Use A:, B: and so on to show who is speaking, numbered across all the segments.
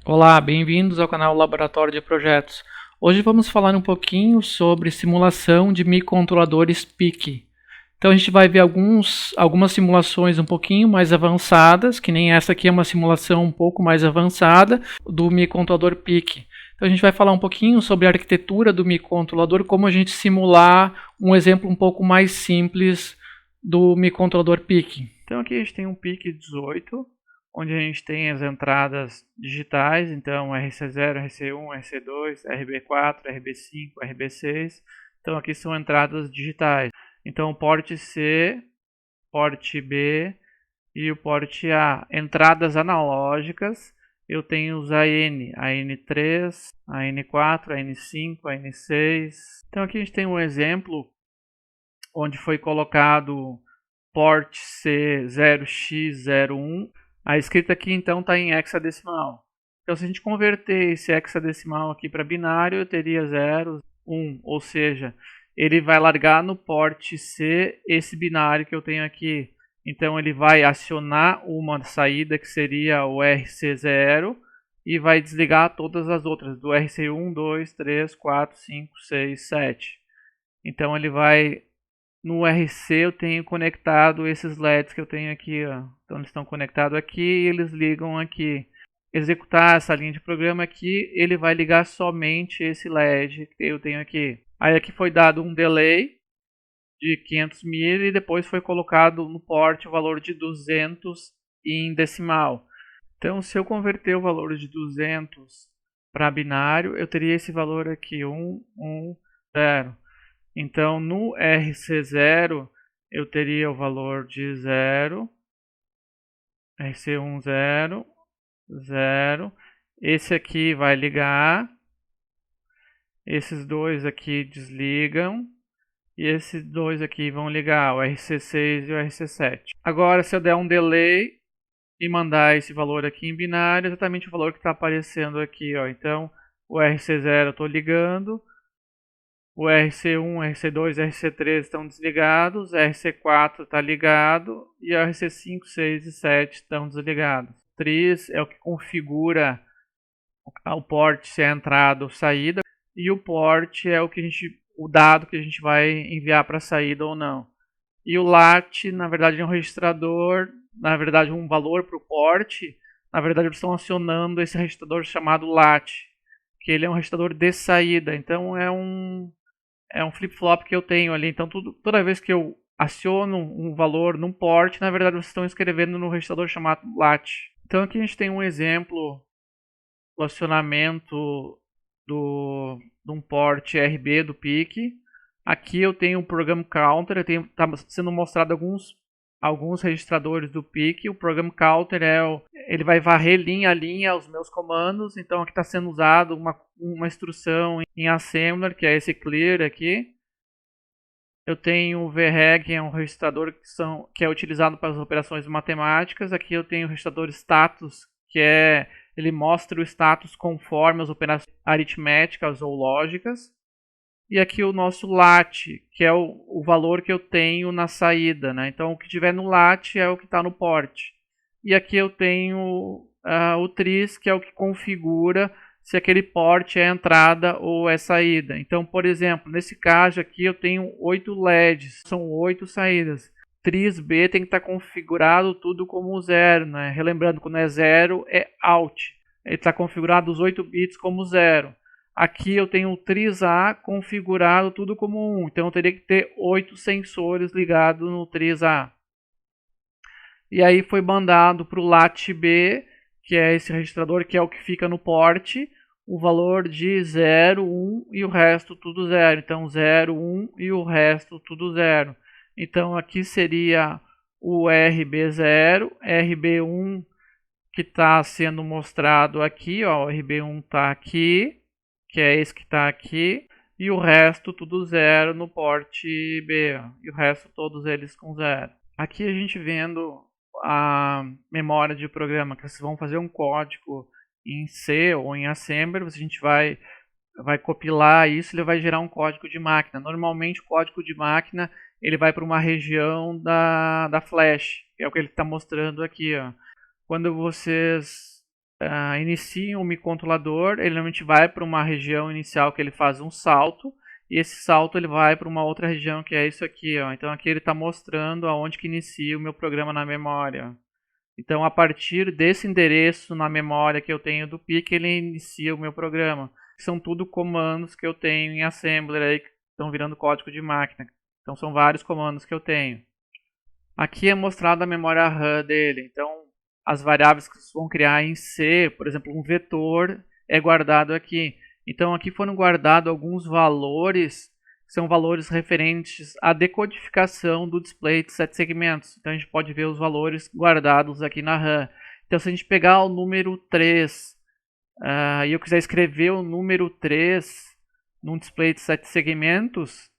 A: Olá, bem-vindos ao canal Laboratório de Projetos. Hoje vamos falar um pouquinho sobre simulação de microcontroladores PIC. Então a gente vai ver algumas simulações um pouquinho mais avançadas, que nem essa aqui é uma simulação um pouco mais avançada do microcontrolador PIC. Então a gente vai falar um pouquinho sobre a arquitetura do microcontrolador, como a gente simular um exemplo um pouco mais simples do microcontrolador PIC. Então aqui a gente tem um PIC 18, onde a gente tem as entradas digitais, então RC0, RC1, RC2, RB4, RB5, RB6. Então aqui são entradas digitais. Então o porte C, porte B e o porte A. Entradas analógicas, eu tenho os AN, AN3, AN4, AN5, AN6. Então aqui a gente tem um exemplo onde foi colocado porte C 0x01. A escrita aqui então está em hexadecimal. Então se a gente converter esse hexadecimal aqui para binário, eu teria 0, 1, ou seja, ele vai largar no porte C esse binário que eu tenho aqui. Então ele vai acionar uma saída que seria o RC0 e vai desligar todas as outras, do RC1, 2, 3, 4, 5, 6, 7. Então ele vai... No RC eu tenho conectado esses LEDs que eu tenho aqui, ó. Então eles estão conectados aqui e eles ligam aqui. Executar essa linha de programa aqui, ele vai ligar somente esse LED que eu tenho aqui. Aí aqui foi dado um delay de 500 mil e depois foi colocado no port o valor de 200 em decimal. Então se eu converter o valor de 200 para binário, eu teria esse valor aqui, 1, 1, 0. Então, no RC0, eu teria o valor de 0, RC1, 0, 0. Esse aqui vai ligar, esses dois aqui desligam, e esses dois aqui vão ligar, o RC6 e o RC7. Agora, se eu der um delay e mandar esse valor aqui em binário, exatamente o valor que está aparecendo aqui, ó. Então, o RC0 eu estou ligando, o RC1, RC2 e RC3 estão desligados, o RC4 está ligado e o RC5, 6 e 7 estão desligados. O tris é o que configura o port, se é entrada ou saída, e o port é o dado que a gente vai enviar para a saída ou não. E o lat, na verdade, é um registrador, na verdade, um valor para o port. Na verdade, eles estão acionando esse registrador chamado lat, que ele é um registrador de saída. Então, é um flip-flop que eu tenho ali. Então, toda vez que eu aciono um valor num port, na verdade vocês estão escrevendo no registrador chamado lat. Então aqui a gente tem um exemplo do acionamento de um port RB do PIC. Aqui eu tenho o Program Counter, está sendo mostrado alguns registradores do PIC. O Program Counter ele vai varrer linha a linha os meus comandos. Então aqui está sendo usado uma instrução em Assembler, que é esse clear aqui. Eu tenho o vreg, que é um registrador que é utilizado para as operações matemáticas. Aqui eu tenho o registrador status, ele mostra o status conforme as operações aritméticas ou lógicas. E aqui o nosso lat, que é o valor que eu tenho na saída, né? Então o que tiver no lat é o que está no port. E aqui eu tenho o tris, que é o que configura se aquele port é entrada ou é saída. Então, por exemplo, nesse caso aqui eu tenho 8 LEDs, são 8 saídas. Tris B tem que estar configurado tudo como 0, né? Relembrando, quando é 0 é out. Ele está configurado os 8 bits como 0. Aqui eu tenho o tris A configurado tudo como 1. Então eu teria que ter 8 sensores ligados no tris A. E aí foi mandado para o lat B, que é esse registrador que é o que fica no port, o valor de 0, 1 e o resto tudo 0. Então 0, 1 e o resto tudo 0. Então aqui seria o RB0, RB1 que está sendo mostrado aqui, ó, o RB1 está aqui, que é esse que está aqui, e o resto tudo 0 no port B, ó, e o resto todos eles com 0. Aqui a gente vendo a memória de programa, que vocês vão fazer um código em C ou em Assembler, a gente vai compilar isso, ele vai gerar um código de máquina. Normalmente o código de máquina ele vai para uma região da flash, que é o que ele está mostrando aqui, ó. Quando vocês iniciam o microcontrolador, ele normalmente vai para uma região inicial que ele faz um salto, e esse salto ele vai para uma outra região que é isso aqui, ó. Então aqui ele está mostrando aonde que inicia o meu programa na memória. Então a partir desse endereço na memória que eu tenho do PIC, ele inicia o meu programa. São tudo comandos que eu tenho em Assembler aí, que estão virando código de máquina. Então são vários comandos que eu tenho. Aqui é mostrada a memória RAM dele. Então as variáveis que vocês vão criar em C, por exemplo, um vetor é guardado aqui. Então aqui foram guardados alguns valores, que são valores referentes à decodificação do display de 7 segmentos. Então a gente pode ver os valores guardados aqui na RAM. Então se a gente pegar o número 3 e eu quiser escrever o número 3 num display de 7 segmentos,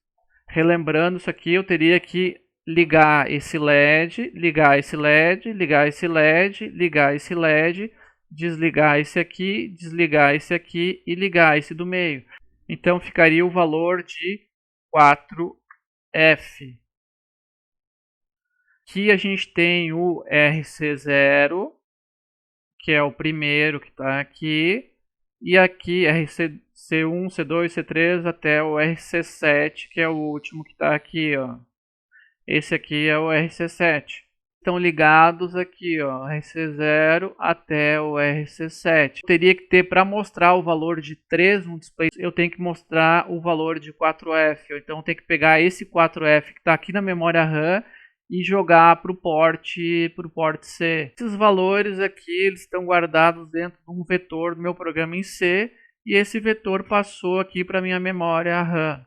A: relembrando isso aqui, eu teria que ligar esse LED, ligar esse LED, ligar esse LED, ligar esse LED, desligar esse aqui, desligar esse aqui e ligar esse do meio. Então ficaria o valor de 4F. Aqui a gente tem o RC0, que é o primeiro que está aqui, e aqui RC1, C2, C3 até o RC7, que é o último que está aqui, ó. Esse aqui é o RC7. Estão ligados aqui, ó, RC0 até o RC7. Eu teria que ter, para mostrar o valor de 3 no display, eu tenho que mostrar o valor de 4F. Então eu tenho que pegar esse 4F que está aqui na memória RAM e jogar para o port C. Esses valores aqui eles estão guardados dentro de um vetor do meu programa em C, e esse vetor passou aqui para minha memória RAM.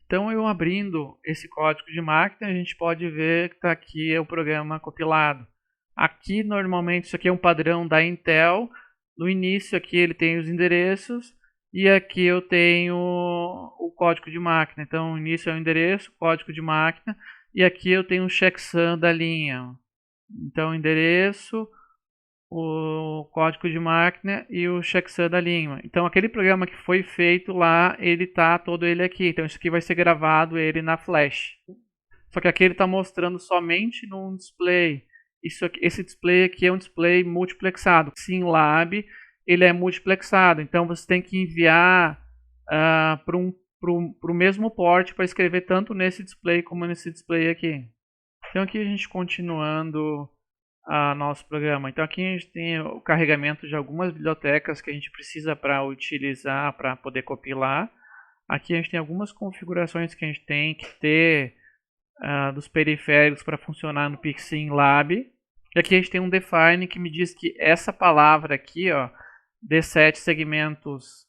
A: Então eu abrindo esse código de máquina, a gente pode ver que está aqui o programa compilado. Aqui normalmente isso aqui é um padrão da Intel. No início aqui ele tem os endereços e aqui eu tenho o código de máquina. Então o início é o endereço, código de máquina, e aqui eu tenho o checksum da linha. Então endereço, o código de máquina e o checksum da linha. Então aquele programa que foi feito lá, ele tá todo ele aqui. Então isso aqui vai ser gravado ele na flash. Só que aqui ele está mostrando somente num display. Esse display aqui é um display multiplexado. Simlab ele é multiplexado. Então você tem que enviar para o mesmo port para escrever tanto nesse display como nesse display aqui. Então aqui a gente continuando nosso programa. Então aqui a gente tem o carregamento de algumas bibliotecas que a gente precisa para utilizar, para poder compilar. Aqui a gente tem algumas configurações que a gente tem que ter dos periféricos para funcionar no PicSimLab. E aqui a gente tem um define que me diz que essa palavra aqui, ó, D7 segmentos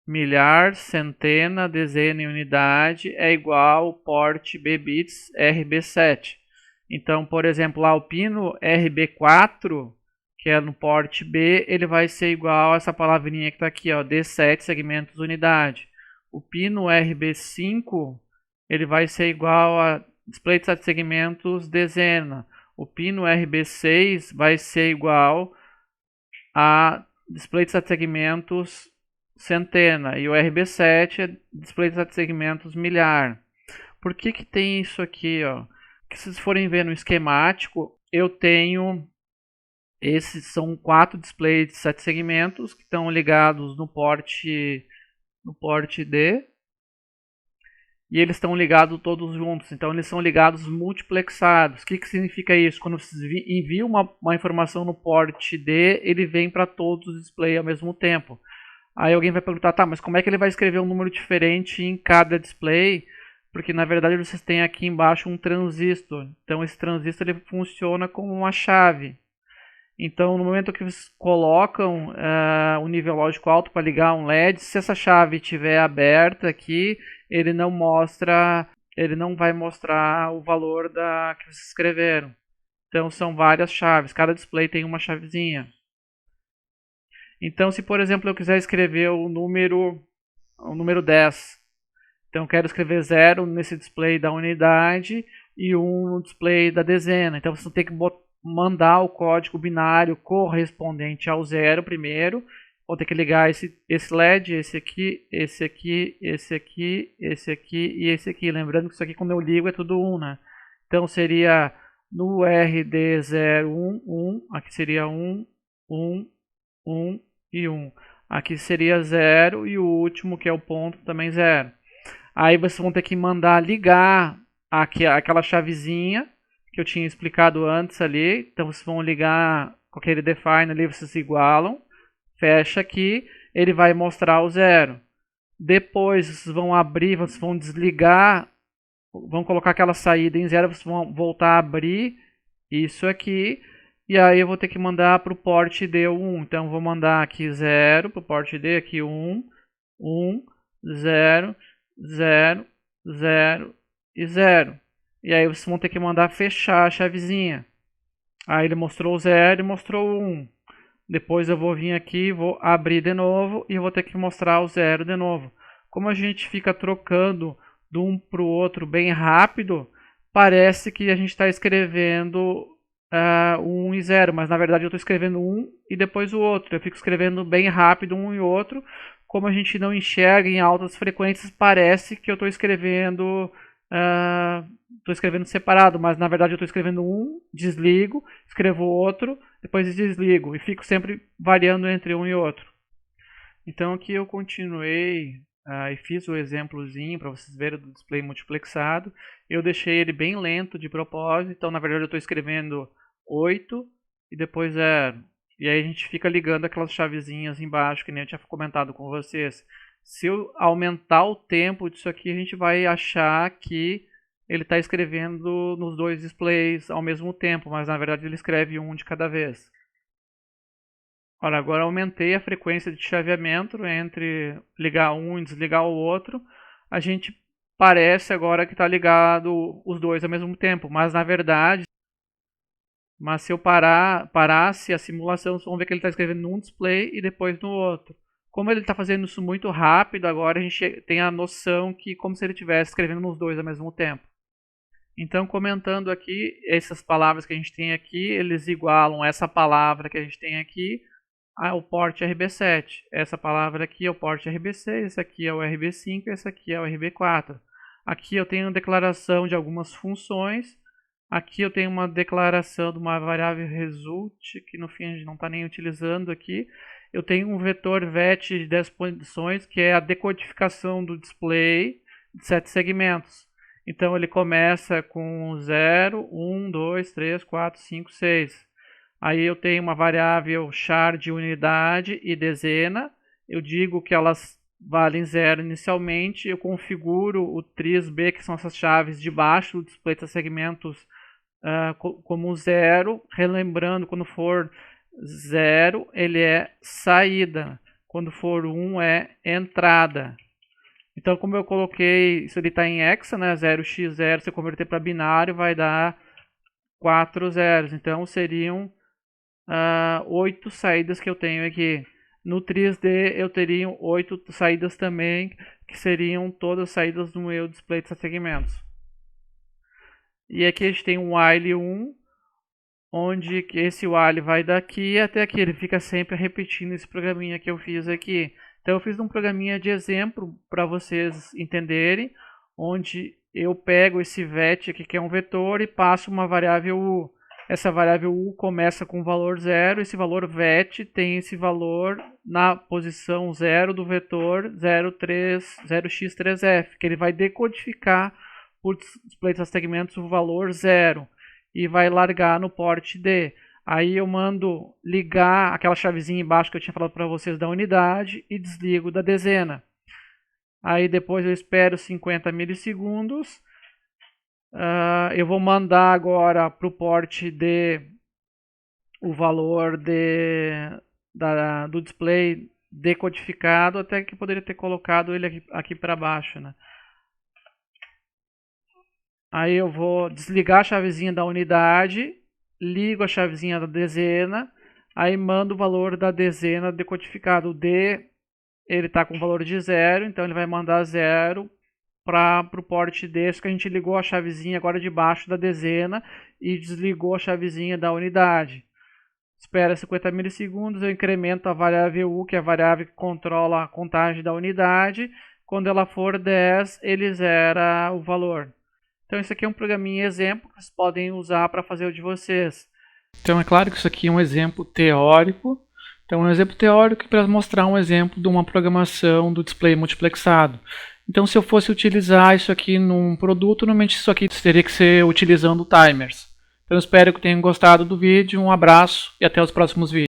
A: milhar, centena, dezena e unidade é igual port B bits RB7. Então, por exemplo, lá o pino RB4, que é no port B, ele vai ser igual a essa palavrinha que está aqui, ó, D7 segmentos unidade. O pino RB5, ele vai ser igual a display de 7 segmentos dezena. O pino RB6 vai ser igual a display de 7 segmentos centena. E o RB7 é display de 7 segmentos milhar. Por que que tem isso aqui, ó? Que se vocês forem ver no esquemático, eu tenho esses são 4 displays de 7 segmentos que estão ligados no port D, e eles estão ligados todos juntos. Então eles são ligados multiplexados. O que que significa isso? Quando vocês enviam uma informação no port D, ele vem para todos os displays ao mesmo tempo. Aí alguém vai perguntar, tá, mas como é que ele vai escrever um número diferente em cada display? Porque na verdade vocês têm aqui embaixo um transistor. Então esse transistor ele funciona como uma chave. Então no momento que vocês colocam um nível lógico alto para ligar um LED, se essa chave estiver aberta aqui, ele não vai mostrar o valor que vocês escreveram. Então são várias chaves, cada display tem uma chavezinha. Então se por exemplo eu quiser escrever o número 10, então eu quero escrever 0 nesse display da unidade e 1 no display da dezena. Então você tem que mandar o código binário correspondente ao 0 primeiro. Vou ter que ligar esse LED, esse aqui, esse aqui, esse aqui, esse aqui e esse aqui. Lembrando que isso aqui quando eu ligo é tudo 1, né? Então seria no RD01, 1, aqui seria 1, 1, 1 e 1. Aqui seria 0 e o último, que é o ponto, também 0. Aí vocês vão ter que mandar ligar aqui, aquela chavezinha que eu tinha explicado antes ali. Então vocês vão ligar com aquele define ali, vocês igualam, fecha aqui, ele vai mostrar o 0. Depois vocês vão abrir, vocês vão desligar, vão colocar aquela saída em 0, vocês vão voltar a abrir isso aqui. E aí eu vou ter que mandar para o port D 1. Então eu vou mandar aqui 0 para o port D, aqui 1, 1, 0, 0, 0 e 0. E aí vocês vão ter que mandar fechar a chavezinha. Aí ele mostrou o 0 e mostrou o 1. Depois eu vou vir aqui, vou abrir de novo e eu vou ter que mostrar o 0 de novo. Como a gente fica trocando de um para o outro bem rápido, parece que a gente está escrevendo 1 e 0, mas na verdade eu estou escrevendo um e depois o outro. Eu fico escrevendo bem rápido um e outro. Como a gente não enxerga em altas frequências, parece que eu estou escrevendo separado, mas na verdade eu estou escrevendo um, desligo, escrevo outro, depois desligo e fico sempre variando entre um e outro. Então aqui eu continuei e fiz o exemplozinho para vocês verem do display multiplexado. Eu deixei ele bem lento de propósito, então na verdade eu estou escrevendo 8 e depois 0. E aí a gente fica ligando aquelas chavezinhas embaixo, que nem eu tinha comentado com vocês. Se eu aumentar o tempo disso aqui, a gente vai achar que ele está escrevendo nos dois displays ao mesmo tempo, mas na verdade ele escreve um de cada vez. Olha, agora aumentei a frequência de chaveamento entre ligar um e desligar o outro. A gente parece agora que está ligado os dois ao mesmo tempo, mas na verdade, se eu parasse a simulação, vocês vão ver que ele está escrevendo num display e depois no outro. Como ele está fazendo isso muito rápido, agora a gente tem a noção que como se ele estivesse escrevendo nos dois ao mesmo tempo. Então, comentando aqui, essas palavras que a gente tem aqui, eles igualam essa palavra que a gente tem aqui ao port RB7. Essa palavra aqui é o port RB6, esse aqui é o RB5, esse aqui é o RB4. Aqui eu tenho uma declaração de algumas funções. Aqui eu tenho uma declaração de uma variável result, que no fim a gente não está nem utilizando aqui. Eu tenho um vetor vet de 10 posições, que é a decodificação do display de 7 segmentos. Então ele começa com 0, 1, 2, 3, 4, 5, 6. Aí eu tenho uma variável char de unidade e dezena. Eu digo que elas valem 0 inicialmente. Eu configuro o tris-b, que são essas chaves de baixo do display de segmentos, como 0. Relembrando, quando for 0, ele é saída. Quando for 1, é entrada. Então, como eu coloquei, isso ali está em hexa, né? 0x0, se eu converter para binário, vai dar 4 zeros. Então, seriam 8 saídas que eu tenho aqui. No tris-d eu teria 8 saídas também, que seriam todas saídas do meu display de segmentos. E aqui a gente tem um while 1, onde esse while vai daqui até aqui. Ele fica sempre repetindo esse programinha que eu fiz aqui. Então eu fiz um programinha de exemplo para vocês entenderem, onde eu pego esse vet aqui, que é um vetor, e passo uma variável u. Essa variável u começa com o valor 0, esse valor vet tem esse valor na posição 0 do vetor 0x3f, que ele vai decodificar por display de segmentos o valor 0 e vai largar no port D. Aí eu mando ligar aquela chavezinha embaixo que eu tinha falado para vocês da unidade e desligo da dezena. Aí depois eu espero 50 milissegundos. Eu vou mandar agora para o port D o valor do display decodificado, até que poderia ter colocado ele aqui para baixo, né? Aí eu vou desligar a chavezinha da unidade, ligo a chavezinha da dezena, aí mando o valor da dezena decodificado. O D, ele está com o valor de 0, então ele vai mandar 0 para o port D, que a gente ligou a chavezinha agora debaixo da dezena e desligou a chavezinha da unidade. Espera 50 milissegundos, eu incremento a variável u, que é a variável que controla a contagem da unidade. Quando ela for 10, ele zera o valor. Então, esse aqui é um programinha exemplo que vocês podem usar para fazer o de vocês. Então é claro que isso aqui é um exemplo teórico. Então é um exemplo teórico para mostrar um exemplo de uma programação do display multiplexado. Então se eu fosse utilizar isso aqui num produto, normalmente isso aqui teria que ser utilizando timers. Então eu espero que tenham gostado do vídeo, um abraço e até os próximos vídeos.